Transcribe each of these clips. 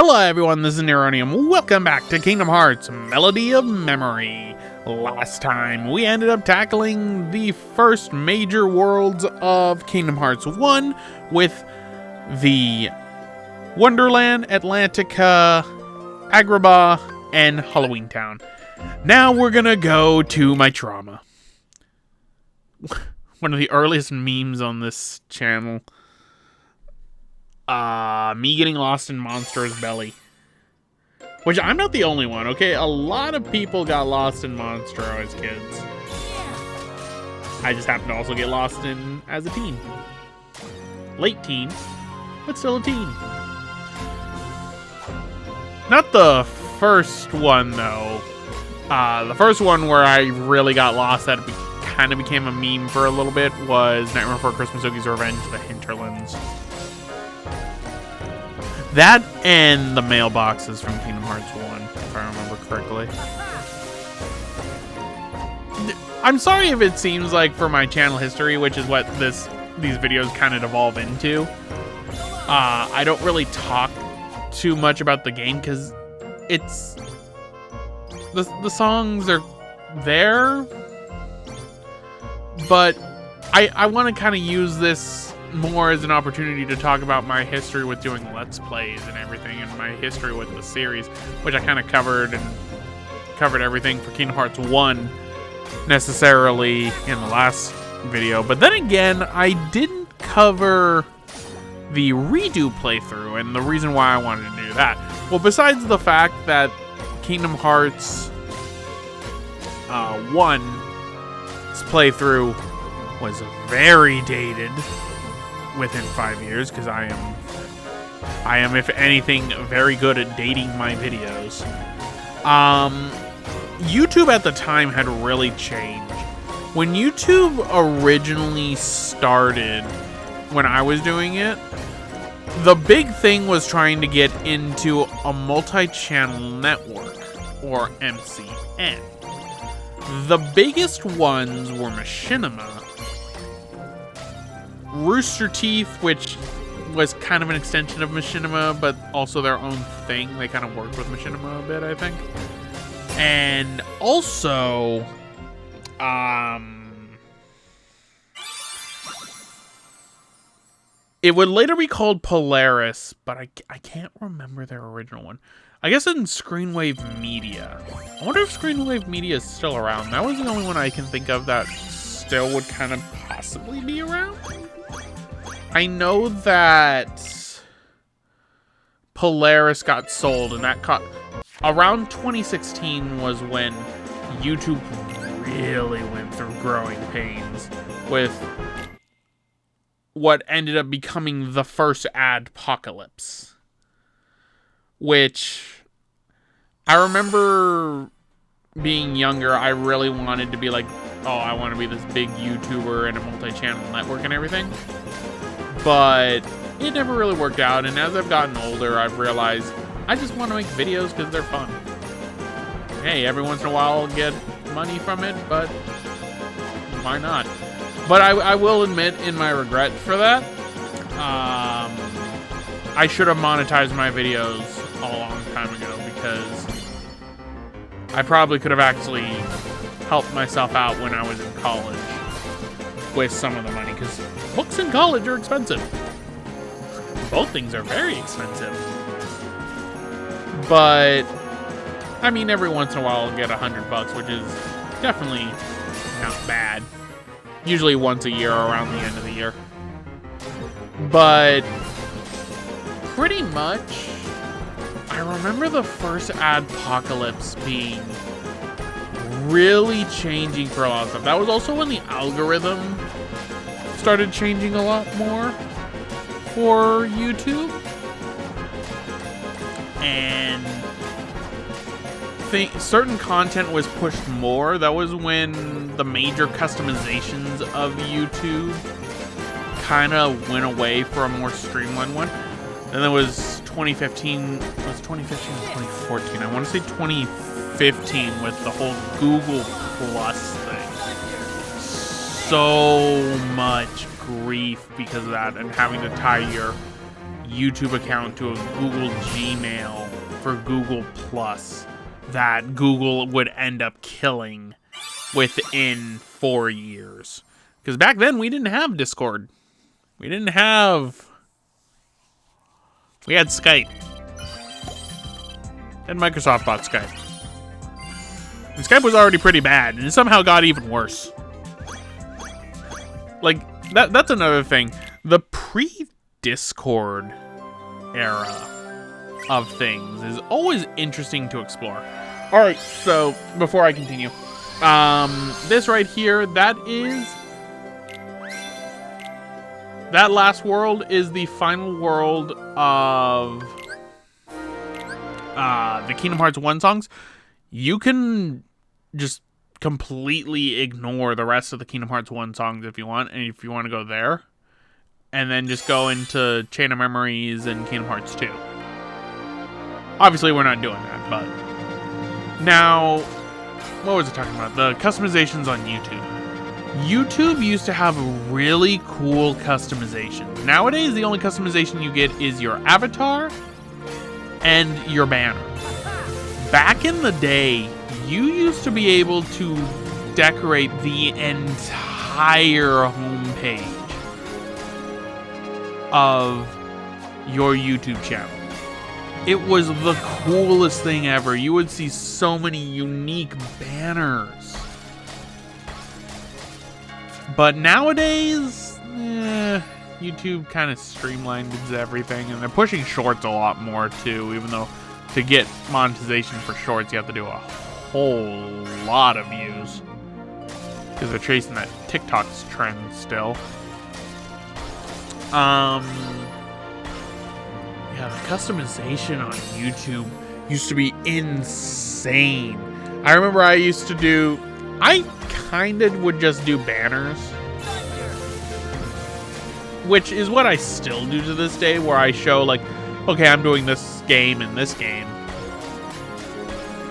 Hello everyone, this is Neronium. Welcome back to Kingdom Hearts Melody of Memory. Last time, we ended up tackling the first major worlds of Kingdom Hearts 1 with the Wonderland, Atlantica, Agrabah, and Halloween Town. Now we're gonna go to my trauma. One of the earliest memes on this channel. Me getting lost in Monster's belly. Which, I'm not the only one, okay? A lot of people got lost in Monstro as kids. I just happened to also get lost in as a teen. Late teen, but still a teen. Not the first one, though. The first one where I really got lost that kind of became a meme for a little bit was Nightmare Before Christmas, Oogie's Revenge, the Hinterlands. That and the mailboxes from Kingdom Hearts 1, if I remember correctly. I'm sorry if it seems like for my channel history, which is what these videos kind of devolve into, I don't really talk too much about the game because it's... The songs are there, but I want to kind of use this more as an opportunity to talk about my history with doing Let's Plays and everything, and my history with the series, which I kind of covered everything for Kingdom Hearts 1 necessarily in the last video. But then again, I didn't cover the redo playthrough, and the reason why I wanted to do that, well, besides the fact that Kingdom Hearts 1's playthrough was very dated within 5 years, because I am, if anything, very good at dating my videos. YouTube at the time had really changed. When YouTube originally started, when I was doing it, the big thing was trying to get into a multi-channel network, or MCN. The biggest ones were Machinima, Rooster Teeth, which was kind of an extension of Machinima, but also their own thing. They kind of worked with Machinima a bit, I think. And also, it would later be called Polaris, but I can't remember their original one. I guess in Screenwave Media. I wonder if Screenwave Media is still around. That was the only one I can think of that still would kind of possibly be around. I know that Polaris got sold, and that around 2016 was when YouTube really went through growing pains with what ended up becoming the first adpocalypse. Which, I remember being younger, I really wanted to be like, oh, I want to be this big YouTuber and a multi-channel network and everything. But it never really worked out, and as I've gotten older, I've realized I just want to make videos because they're fun. Hey, every once in a while I'll get money from it, but why not? But I will admit, in my regret for that, I should have monetized my videos a long time ago, because I probably could have actually helped myself out when I was in college with some of the money, because books in college are expensive. Both things are very expensive. But, I mean, every once in a while I'll get $100, which is definitely not bad. Usually once a year or around the end of the year. But, pretty much, I remember the first adpocalypse being really changing for a lot of stuff. That was also when the algorithm started changing a lot more for YouTube. And certain content was pushed more. That was when the major customizations of YouTube kind of went away for a more streamlined one. And there was 2015, it was 2015 or 2014. I want to say 2015 with the whole Google Plus thing. So much grief because of that, and having to tie your YouTube account to a Google Gmail for Google Plus that Google would end up killing within 4 years. Because back then, we didn't have Discord. We had Skype. And Microsoft bought Skype. And Skype was already pretty bad, and it somehow got even worse. Like, that's another thing. The pre-Discord era of things is always interesting to explore. Alright, so, before I continue. This right here, that last world is the final world of the Kingdom Hearts 1 songs. You can just completely ignore the rest of the Kingdom Hearts 1 songs if you want, and if you want to go there, and then just go into Chain of Memories and Kingdom Hearts 2. Obviously, we're not doing that, but... Now, what was I talking about? The customizations on YouTube. YouTube used to have really cool customizations. Nowadays, the only customization you get is your avatar and your banner. Back in the day, you used to be able to decorate the entire homepage of your YouTube channel. It was the coolest thing ever. You would see so many unique banners. But nowadays, YouTube kind of streamlined everything, and they're pushing shorts a lot more too, even though to get monetization for shorts, you have to do a whole lot of views. Because they're chasing that TikTok's trend still. Yeah, the customization on YouTube used to be insane. I remember I kind of would just do banners. Which is what I still do to this day, where I show, like, okay, I'm doing this game and this game.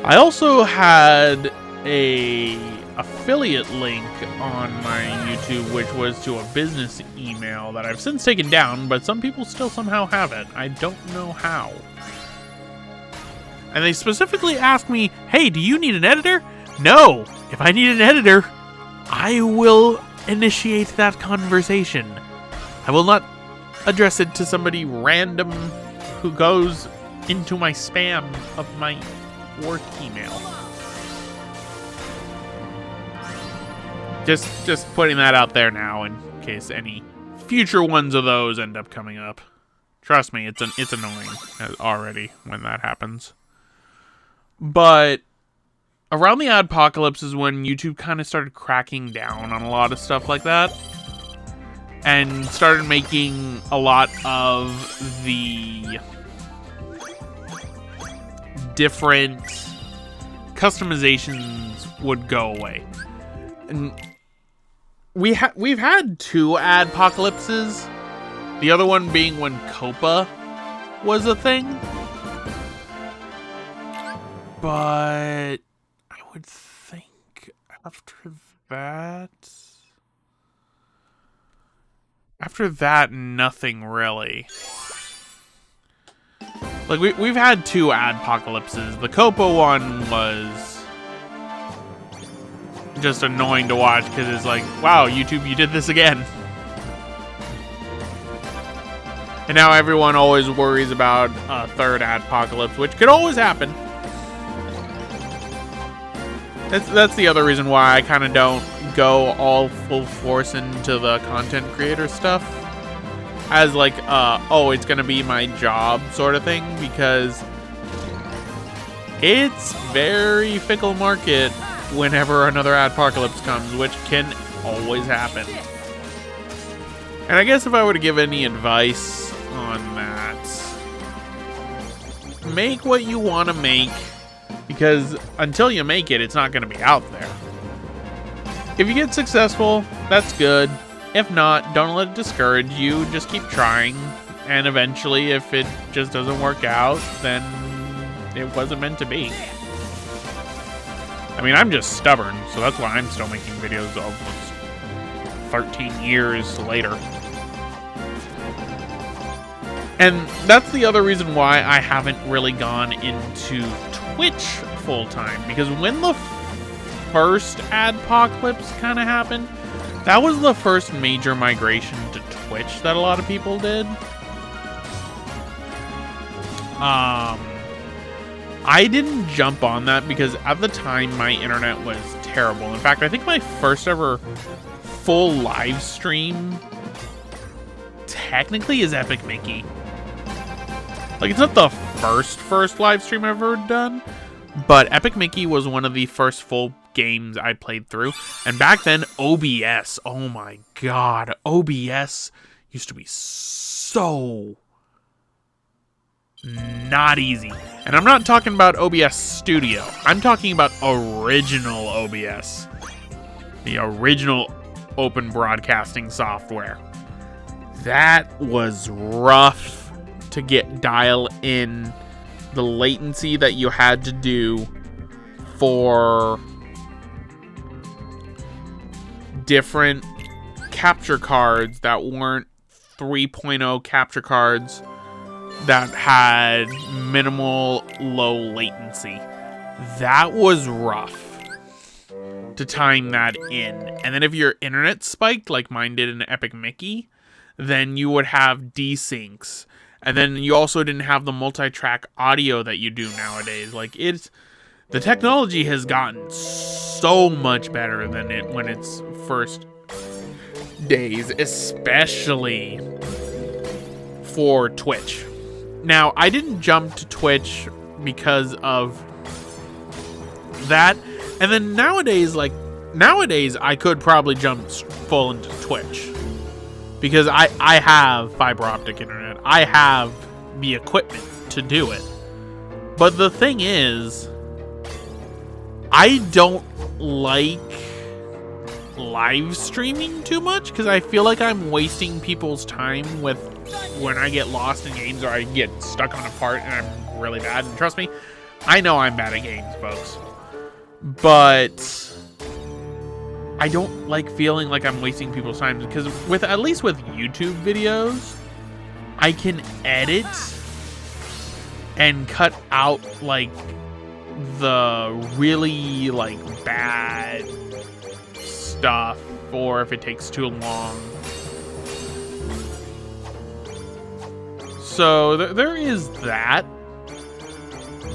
I also had a affiliate link on my YouTube, which was to a business email that I've since taken down, but some people still somehow have it. I don't know how. And they specifically asked me, hey, do you need an editor? No! If I need an editor, I will initiate that conversation. I will not address it to somebody random who goes into my spam of my work email. Just putting that out there now in case any future ones of those end up coming up. Trust me, it's annoying already when that happens. But around the adpocalypse is when YouTube kind of started cracking down on a lot of stuff like that. And started making a lot of the different customizations would go away. And we've had 2 adpocalypses. The other one being when Copa was a thing. But I would think after that, nothing really. Like, we've had 2 adpocalypses. The Copa one was just annoying to watch because it's like, wow, YouTube, you did this again. And now everyone always worries about a 3rd adpocalypse, which could always happen. That's the other reason why I kind of don't go all full force into the content creator stuff as like, oh, it's gonna be my job sort of thing, because it's very fickle market whenever another adpocalypse comes, which can always happen. And I guess if I were to give any advice on that, make what you want to make, because until you make it, it's not going to be out there. If you get successful, that's good. If not, don't let it discourage you. Just keep trying. And eventually, if it just doesn't work out, then it wasn't meant to be. I mean, I'm just stubborn, so that's why I'm still making videos almost 13 years later. And that's the other reason why I haven't really gone into Twitch full-time. Because when the first adpocalypse kind of happened, that was the first major migration to Twitch that a lot of people did. I didn't jump on that because at the time my internet was terrible. In fact, I think my first ever full live stream technically is Epic Mickey. Like, it's not the first live stream I've ever done, but Epic Mickey was one of the first full games I played through. And back then, OBS, oh my god, OBS used to be so not easy. And I'm not talking about OBS Studio. I'm talking about original OBS. The original open broadcasting software. That was rough to dial in the latency that you had to do for different capture cards that weren't 3.0 capture cards that had minimal low latency. That was rough to time that in. And then if your internet spiked like mine did in Epic Mickey, then you would have desyncs. And then you also didn't have the multi-track audio that you do nowadays. Like, the technology has gotten so much better than it when its first days, especially for Twitch. Now, I didn't jump to Twitch because of that. And then nowadays I could probably jump full into Twitch. Because I have fiber optic internet. I have the equipment to do it. But the thing is, I don't like live streaming too much because I feel like I'm wasting people's time with when I get lost in games or I get stuck on a part and I'm really bad. And trust me, I know I'm bad at games, folks. But I don't like feeling like I'm wasting people's time because at least with YouTube videos, I can edit and cut out like the really like bad stuff or if it takes too long. So there is that.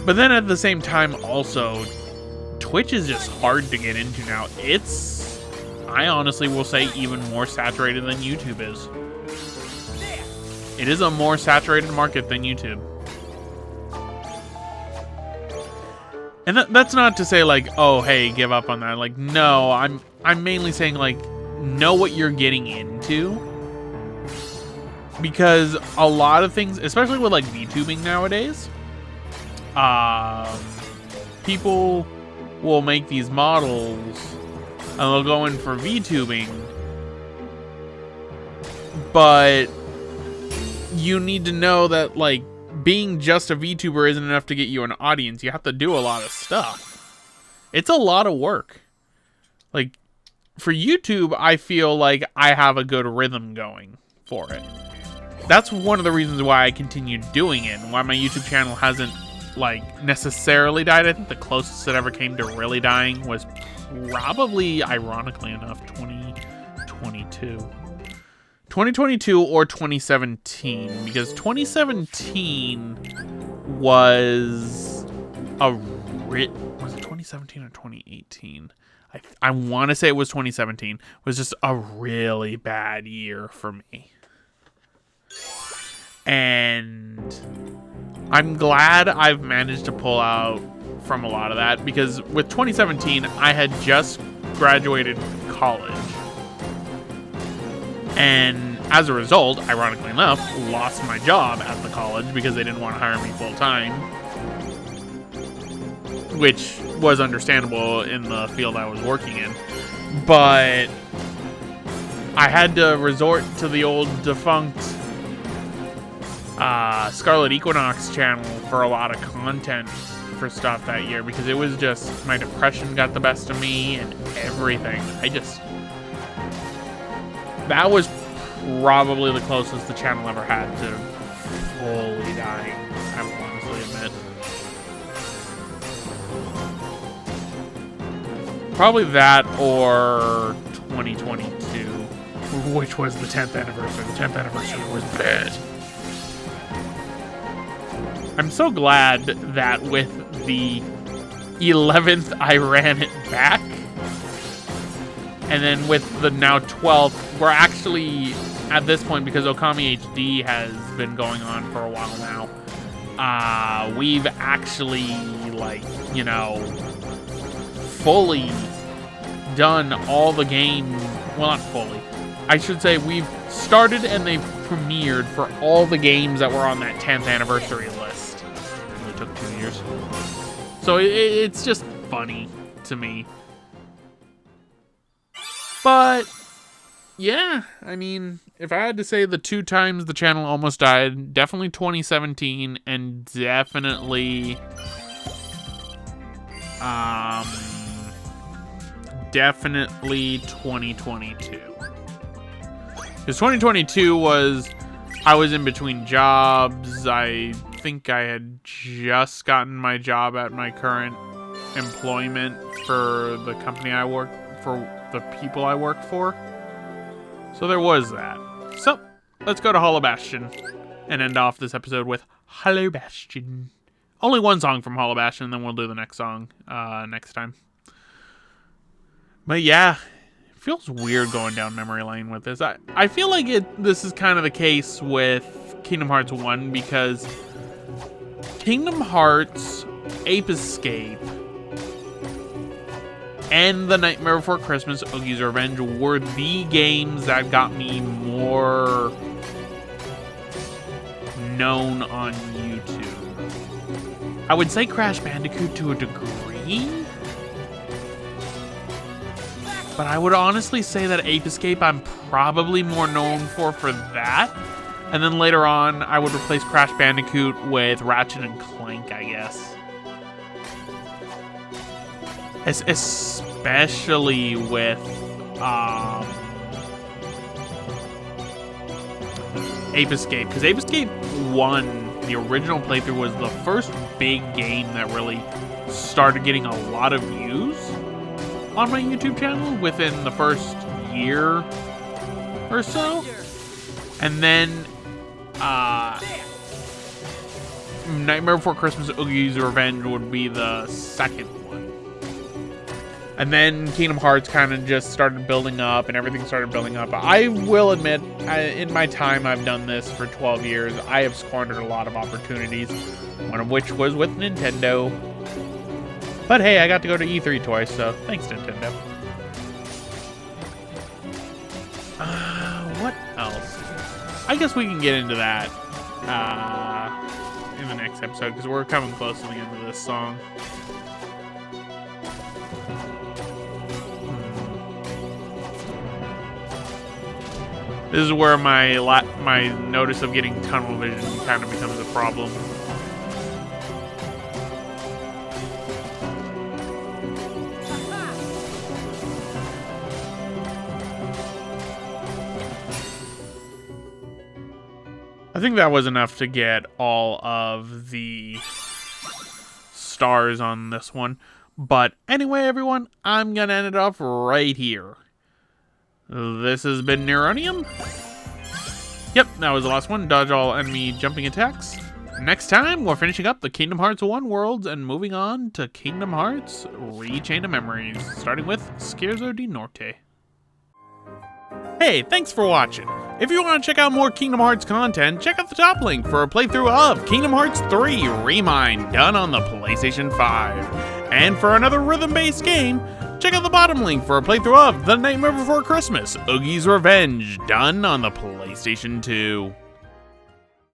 But then at the same time also, Twitch is just hard to get into now. I honestly will say, even more saturated than YouTube is. It is a more saturated market than YouTube. And that's not to say like, oh, hey, give up on that. Like, no, I'm mainly saying like, know what you're getting into. Because a lot of things, especially with like VTubing nowadays, people will make these models and they'll go in for VTubing, but you need to know that like being just a VTuber isn't enough to get you an audience. You have to do a lot of stuff. It's a lot of work. Like for YouTube, I feel like I have a good rhythm going for it. That's one of the reasons why I continued doing it and why my YouTube channel hasn't like necessarily died. I think the closest it ever came to really dying was probably, ironically enough, 2022 or 2017, because 2017 was was it 2017 or 2018? I want to say it was 2017. It was just a really bad year for me. And I'm glad I've managed to pull out from a lot of that, because with 2017, I had just graduated college. And as a result, ironically enough, lost my job at the college because they didn't want to hire me full time. Which was understandable in the field I was working in. But I had to resort to the old defunct Scarlet Equinox channel for a lot of content for stuff that year, because it was just, my depression got the best of me and everything. That was probably the closest the channel ever had to fully dying, I will honestly admit. Probably that or 2022, which was the 10th anniversary. The 10th anniversary was bad. I'm so glad that with the 11th, I ran it back. And then with the now 12th, we're actually, at this point, because Okami HD has been going on for a while now, we've actually, like, you know, fully done all the games. Well, not fully. I should say we've started and they've premiered for all the games that were on that 10th anniversary list. It only took 2 years. So it's just funny to me. But, yeah, I mean, if I had to say the 2 times the channel almost died, definitely 2017 and definitely, definitely 2022. Because 2022 was, I was in between jobs. I think I had just gotten my job at my current employment for the company I work for, the people I work for. So there was that. So let's go to Hollow Bastion and end off this episode with Hollow Bastion. Only one song from Hollow Bastion, and then we'll do the next song next time. But yeah, it feels weird going down memory lane with this. I feel like this is kind of the case with Kingdom Hearts 1, because Kingdom Hearts, Ape Escape, and The Nightmare Before Christmas, Oogie's Revenge were the games that got me more known on YouTube. I would say Crash Bandicoot to a degree, but I would honestly say that Ape Escape I'm probably more known for that. And then later on, I would replace Crash Bandicoot with Ratchet and Clank, I guess. Especially with Ape Escape, because Ape Escape 1, the original playthrough, was the first big game that really started getting a lot of views on my YouTube channel within the first year or so. And then Nightmare Before Christmas, Oogie's Revenge would be the second one. And then Kingdom Hearts kind of just started building up, and everything started building up. I will admit, in my time I've done this for 12 years, I have squandered a lot of opportunities, one of which was with Nintendo. But hey, I got to go to E3 twice, so thanks, Nintendo. What else? I guess we can get into that in the next episode, because we're coming close to the end of this song. This is where my notice of getting tunnel vision kind of becomes a problem. I think that was enough to get all of the stars on this one. But anyway, everyone, I'm going to end it off right here. This has been Neronium. Yep, that was the last one. Dodge all enemy jumping attacks. Next time, we're finishing up the Kingdom Hearts 1 worlds and moving on to Kingdom Hearts Rechain of Memories, starting with Scherzo di Norte. Hey, thanks for watching. If you want to check out more Kingdom Hearts content, check out the top link for a playthrough of Kingdom Hearts 3 Remind, done on the PlayStation 5. And for another rhythm-based game, check out the bottom link for a playthrough of The Nightmare Before Christmas, Oogie's Revenge, done on the PlayStation 2.